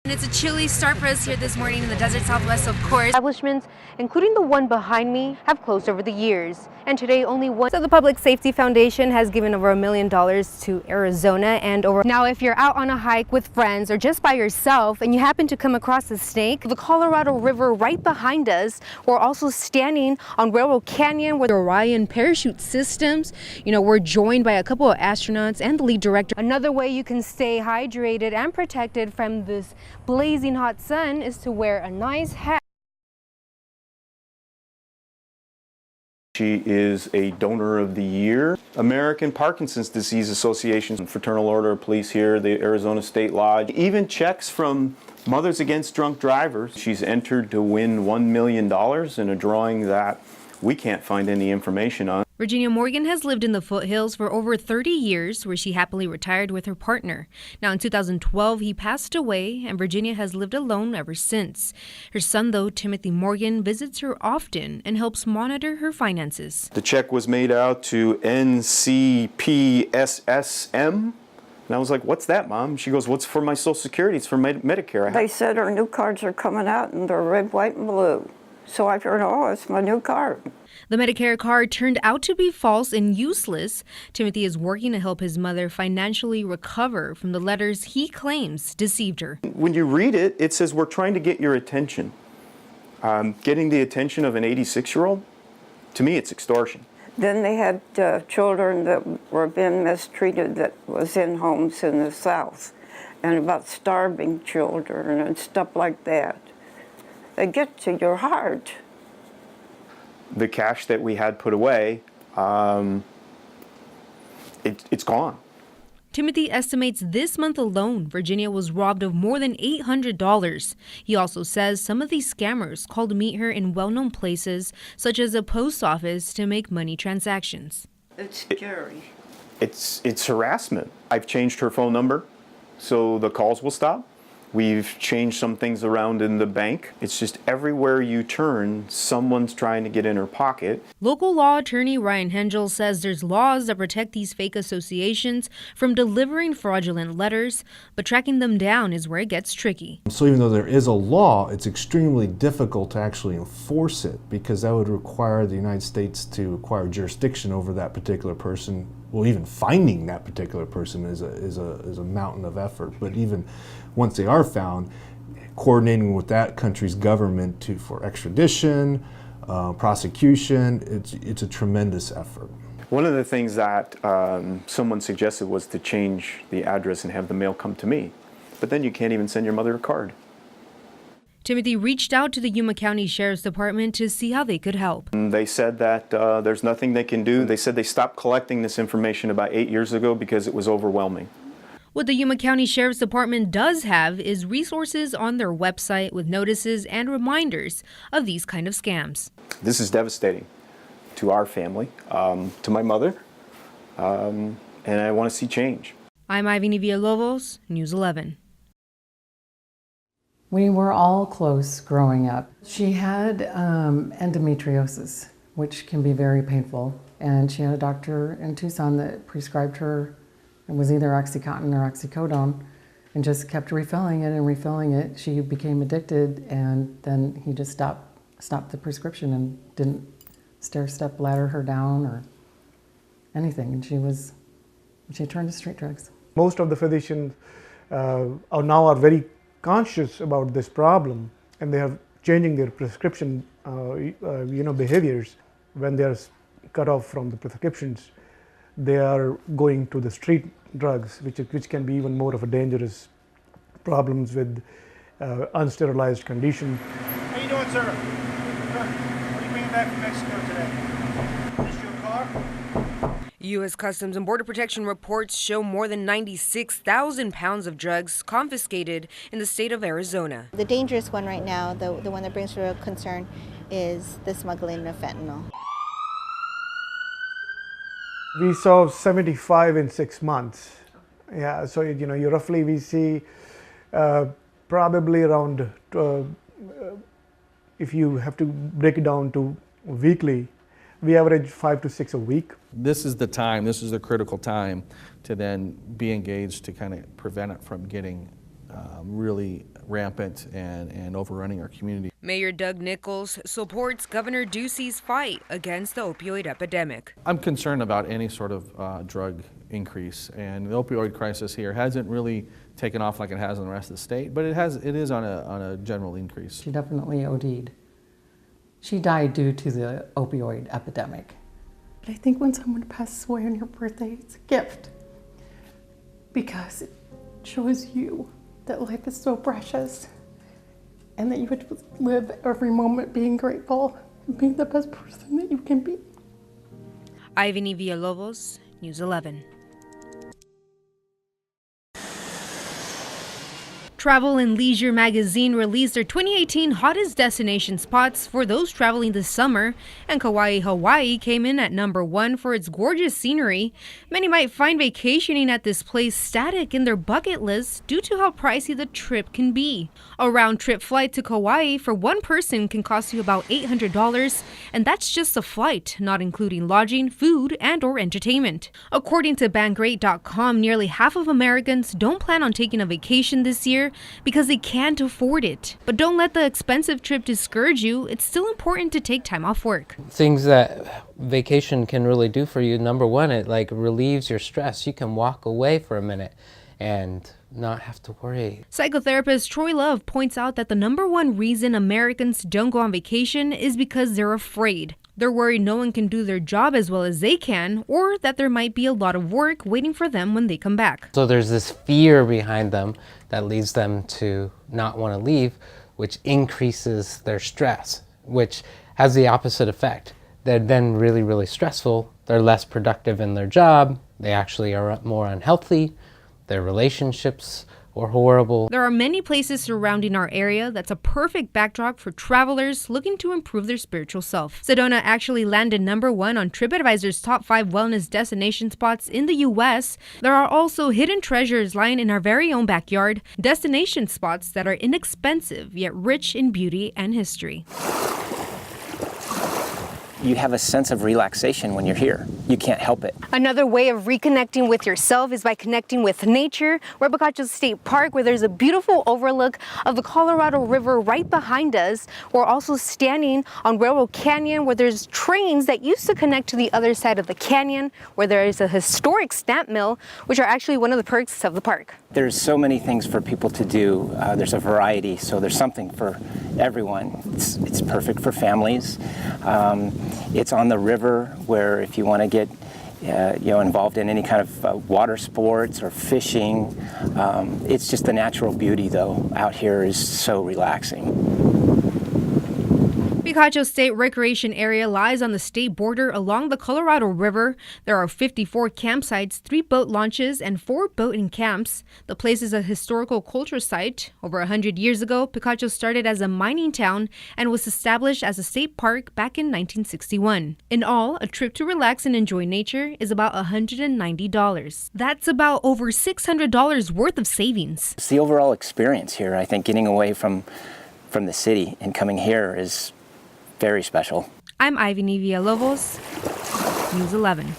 It's a chilly start for us here this morning in the desert Southwest, of course. Establishments, including the one behind me, have closed over the years. And today only one. So the Public Safety Foundation has given over $1 million to Arizona and over. Now if you're out on a hike with friends or just by yourself and you happen to come across a snake, the Colorado River right behind us, we're also standing on Railroad Canyon with Orion parachute systems. You know, we're joined by a couple of astronauts and the lead director. Another way you can stay hydrated and protected from this blazing hot sun is to wear a nice hat. She is a donor of the year. American Parkinson's Disease Association, Fraternal Order of Police here, the Arizona State Lodge, even checks from Mothers Against Drunk Drivers. She's entered to win $1 million in a drawing that we can't find any information on. Virginia Morgan has lived in the foothills for over 30 years, where she happily retired with her partner. Now in 2012, he passed away, and Virginia has lived alone ever since. Her son, though, Timothy Morgan, visits her often and helps monitor her finances. The check was made out to NCPSSM. And I was like, what's that, Mom? She goes, what's for my Social Security? It's for Medicare. They said our new cards are coming out and they're red, white, and blue. So I figured, oh, it's my new card. The Medicare card turned out to be false and useless. Timothy is working to help his mother financially recover from the letters he claims deceived her. When you read it, it says we're trying to get your attention. Getting the attention of an 86-year-old, to me, it's extortion. Then they had children that were being mistreated that was in homes in the South, and about starving children and stuff like that. They get to your heart. The cash that we had put away, it's gone. Timothy estimates this month alone, Virginia was robbed of more than $800. He also says some of these scammers called to meet her in well-known places, such as a post office, to make money transactions. It's scary. It's harassment. I've changed her phone number so the calls will stop. We've changed some things around in the bank. It's just everywhere you turn, someone's trying to get in her pocket. Local law attorney Ryan Hengel says there's laws that protect these fake associations from delivering fraudulent letters, but tracking them down is where it gets tricky. So even though there is a law, it's extremely difficult to actually enforce it, because that would require the United States to acquire jurisdiction over that particular person. Well, even finding that particular person is a mountain of effort. But even once they are found, coordinating with that country's government for extradition, prosecution, it's a tremendous effort. One of the things that someone suggested was to change the address and have the mail come to me. But then you can't even send your mother a card. Timothy reached out to the Yuma County Sheriff's Department to see how they could help. They said that there's nothing they can do. They said they stopped collecting this information about 8 years ago because it was overwhelming. What the Yuma County Sheriff's Department does have is resources on their website with notices and reminders of these kind of scams. This is devastating to our family, to my mother, and I want to see change. I'm Ivany Villalobos, News 11. We were all close growing up. She had endometriosis, which can be very painful, and she had a doctor in Tucson that prescribed her, it was either Oxycontin or oxycodone, and just kept refilling it and refilling it. She became addicted, and then he just stopped the prescription and didn't stair-step ladder her down or anything, and she turned to street drugs. Most of the physicians are very conscious about this problem, and they are changing their prescription behaviors. When they are cut off from the prescriptions, they are going to the street drugs, which can be even more of a dangerous problems with unsterilized condition. How you doing, sir? What are you bringing back from Mexico today? Is this your car? U.S. Customs and Border Protection reports show more than 96,000 pounds of drugs confiscated in the state of Arizona. The dangerous one right now, the one that brings real concern, is the smuggling of fentanyl. We saw 75 in 6 months. Yeah, so roughly we see probably around, if you have to break it down to weekly, we average 5 to 6 a week. This is the time, this is the critical time to then be engaged to kind of prevent it from getting really rampant and overrunning our community. Mayor Doug Nichols supports Governor Ducey's fight against the opioid epidemic. I'm concerned about any sort of drug increase, and the opioid crisis here hasn't really taken off like it has in the rest of the state, but it is on a general increase. She definitely OD'd. She died due to the opioid epidemic. But I think when someone passes away on your birthday, it's a gift, because it shows you that life is so precious and that you would live every moment being grateful and being the best person that you can be. Ivany Villalobos, News 11. Travel and Leisure magazine released their 2018 hottest destination spots for those traveling this summer, and Kauai, Hawaii came in at #1 for its gorgeous scenery. Many might find vacationing at this place static in their bucket list due to how pricey the trip can be. A round-trip flight to Kauai for one person can cost you about $800, and that's just a flight, not including lodging, food, and/or entertainment. According to Bankrate.com, nearly half of Americans don't plan on taking a vacation this year because they can't afford it. But don't let the expensive trip discourage you. It's still important to take time off work. Things that vacation can really do for you, number one, it like relieves your stress. You can walk away for a minute and not have to worry. Psychotherapist Troy Love points out that the #1 reason Americans don't go on vacation is because they're afraid. They're worried no one can do their job as well as they can, or that there might be a lot of work waiting for them when they come back. So there's this fear behind them that leads them to not want to leave, which increases their stress, which has the opposite effect. They're then really, really stressful. They're less productive in their job. They actually are more unhealthy. Their relationships are horrible. There are many places surrounding our area that's a perfect backdrop for travelers looking to improve their spiritual self. Sedona actually landed #1 on TripAdvisor's top 5 wellness destination spots in the U.S. There are also hidden treasures lying in our very own backyard, destination spots that are inexpensive yet rich in beauty and history. You have a sense of relaxation when you're here. You can't help it. Another way of reconnecting with yourself is by connecting with nature. We're at Picacho State Park, where there's a beautiful overlook of the Colorado River right behind us. We're also standing on Railroad Canyon, where there's trains that used to connect to the other side of the canyon, where there is a historic stamp mill, which are actually one of the perks of the park. There's so many things for people to do. There's a variety, so there's something for everyone. It's perfect for families. It's on the river, where if you want to get involved in any kind of water sports or fishing, it's just the natural beauty, though, out here is so relaxing. Picacho State Recreation Area lies on the state border along the Colorado River. There are 54 campsites, 3 boat launches, and 4 boating camps. The place is a historical culture site. Over 100 years ago, Picacho started as a mining town and was established as a state park back in 1961. In all, a trip to relax and enjoy nature is about $190. That's about over $600 worth of savings. It's the overall experience here. I think getting away from the city and coming here is very special. I'm Ivany Villalobos, News 11.